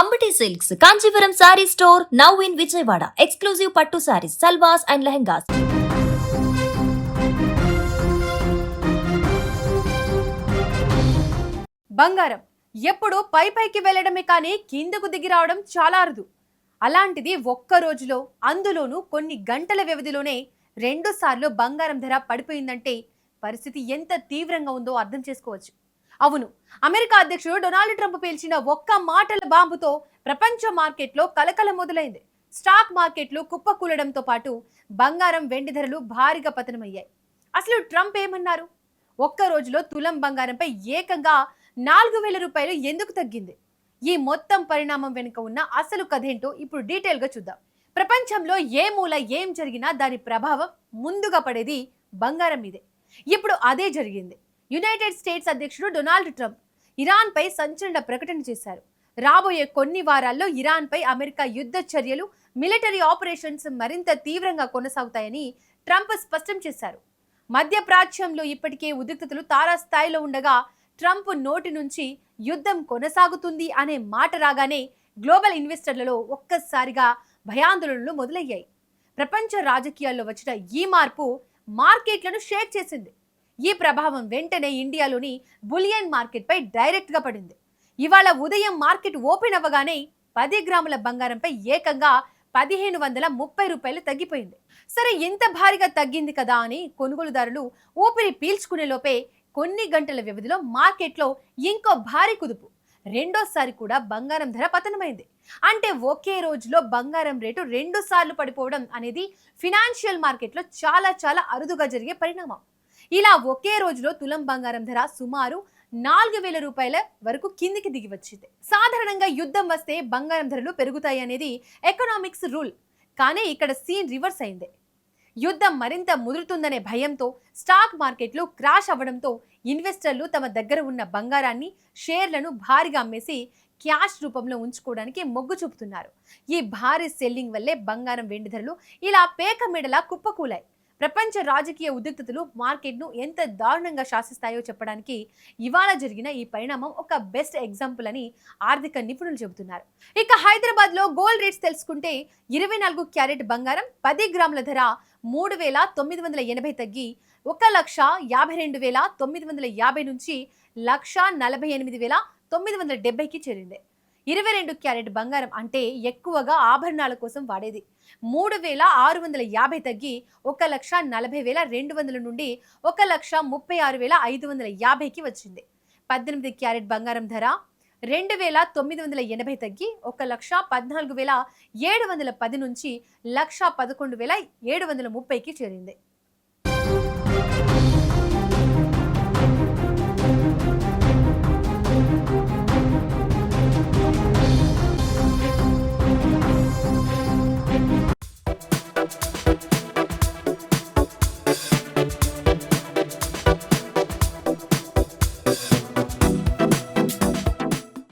Ambati Silks, Kanchipuram Saree Store, now in Vijayawada. Exclusive Pattu Sarees, Salwas and Lehengas. బంగారం ఎప్పుడు పైకి వెళ్ళడమే కానీ కిందకు దిగి రావడం చాలా అరుదు. అలాంటిది ఒక్క రోజులో, అందులోనూ కొన్ని గంటల వ్యవధిలోనే 2 సార్లు బంగారం ధర పడిపోయిందంటే పరిస్థితి ఎంత తీవ్రంగా ఉందో అర్థం చేసుకోవచ్చు. అవును, అమెరికా అధ్యక్షుడు డొనాల్డ్ ట్రంప్ పేల్చిన ఒక్క మాటల బాంబుతో ప్రపంచ మార్కెట్లో కలకలం మొదలైంది. స్టాక్ మార్కెట్లు కుప్పకూలడంతో పాటు బంగారం, వెండి ధరలు భారీగా పతనమయ్యాయి. అసలు ట్రంప్ ఏమన్నారు? ఒక్క రోజులో తులం బంగారంపై ఏకంగా 4,000 రూపాయలు ఎందుకు తగ్గింది? ఈ మొత్తం పరిణామం వెనుక ఉన్న అసలు కథేంటో ఇప్పుడు డీటెయిల్ గా చూద్దాం. ప్రపంచంలో ఏ మూల ఏం జరిగినా దాని ప్రభావం ముందుగా పడేది బంగారం మీదే. ఇప్పుడు అదే జరిగింది. యునైటెడ్ స్టేట్స్ అధ్యక్షుడు డొనాల్డ్ ట్రంప్ ఇరాన్ పై సంచలన ప్రకటన చేశారు. రాబోయే కొన్ని వారాల్లో ఇరాన్ పై అమెరికా యుద్ధ చర్యలు, మిలిటరీ ఆపరేషన్స్ మరింత తీవ్రంగా కొనసాగుతాయని ట్రంప్ స్పష్టం చేశారు. మధ్యప్రాచ్యంలో ఇప్పటికే ఉద్రిక్తతలు తారాస్థాయిలో ఉండగా ట్రంప్ నోటి నుంచి యుద్ధం కొనసాగుతుంది అనే మాట రాగానే గ్లోబల్ ఇన్వెస్టర్లలో ఒక్కసారిగా భయాందోళనలు మొదలయ్యాయి. ప్రపంచ రాజకీయాల్లో వచ్చిన ఈ మార్పు మార్కెట్లను షేక్ చేసింది. ఈ ప్రభావం వెంటనే ఇండియాలోని బులియన్ మార్కెట్ పై డైరెక్ట్ గా పడింది. ఇవాళ ఉదయం మార్కెట్ ఓపెన్ అవ్వగానే 10 గ్రాముల బంగారంపై ఏకంగా 1,530 రూపాయలు తగ్గిపోయింది. సరే, ఇంత భారీగా తగ్గింది కదా అని కొనుగోలుదారులు ఊపిరి పీల్చుకునే లోపే కొన్ని గంటల వ్యవధిలో మార్కెట్లో ఇంకో భారీ కుదుపు. రెండోసారి కూడా బంగారం ధర పతనమైంది. అంటే ఒకే రోజులో బంగారం రేటు 2 సార్లు పడిపోవడం అనేది ఫినాన్షియల్ మార్కెట్లో చాలా అరుదుగా జరిగే పరిణామం. ఇలా ఒకే రోజులో తులం బంగారం ధర సుమారు 4,000 రూపాయల వరకు కిందికి దిగి వచ్చింది. సాధారణంగా యుద్ధం వస్తే బంగారం ధరలు పెరుగుతాయి అనేది ఎకనామిక్స్ రూల్. కానీ ఇక్కడ సీన్ రివర్స్ అయింది. యుద్ధం మరింత ముదురుతుందనే భయంతో స్టాక్ మార్కెట్లు క్రాష్ అవ్వడంతో ఇన్వెస్టర్లు తమ దగ్గర ఉన్న బంగారాన్ని, షేర్లను భారీగా అమ్మేసి క్యాష్ రూపంలో ఉంచుకోవడానికి మొగ్గు చూపుతున్నారు. ఈ భారీ సెల్లింగ్ వల్లే బంగారం, వెండి ధరలు ఇలా పేక మెడలా కుప్పకూలాయి. ప్రపంచ రాజకీయ ఉద్రిక్తతలు మార్కెట్ను ఎంత దారుణంగా శాసిస్తాయో చెప్పడానికి ఇవాళ జరిగిన ఈ పరిణామం ఒక బెస్ట్ ఎగ్జాంపుల్ అని ఆర్థిక నిపుణులు చెబుతున్నారు. ఇక హైదరాబాద్ లో గోల్డ్ రేట్స్ తెలుసుకుంటే 24 క్యారెట్ బంగారం 10 గ్రాముల ధర 3,980 తగ్గి 1,52,950 నుంచి 1,48,970కి చేరింది. 22 క్యారెట్ బంగారం అంటే ఎక్కువగా ఆభరణాల కోసం వాడేది 3,650 తగ్గి 1,40,200 నుండి 1,36,550కి వచ్చింది. 18 క్యారెట్ బంగారం ధర 2,980 తగ్గి 1,14,710 నుంచి 1,11,730కి చేరింది.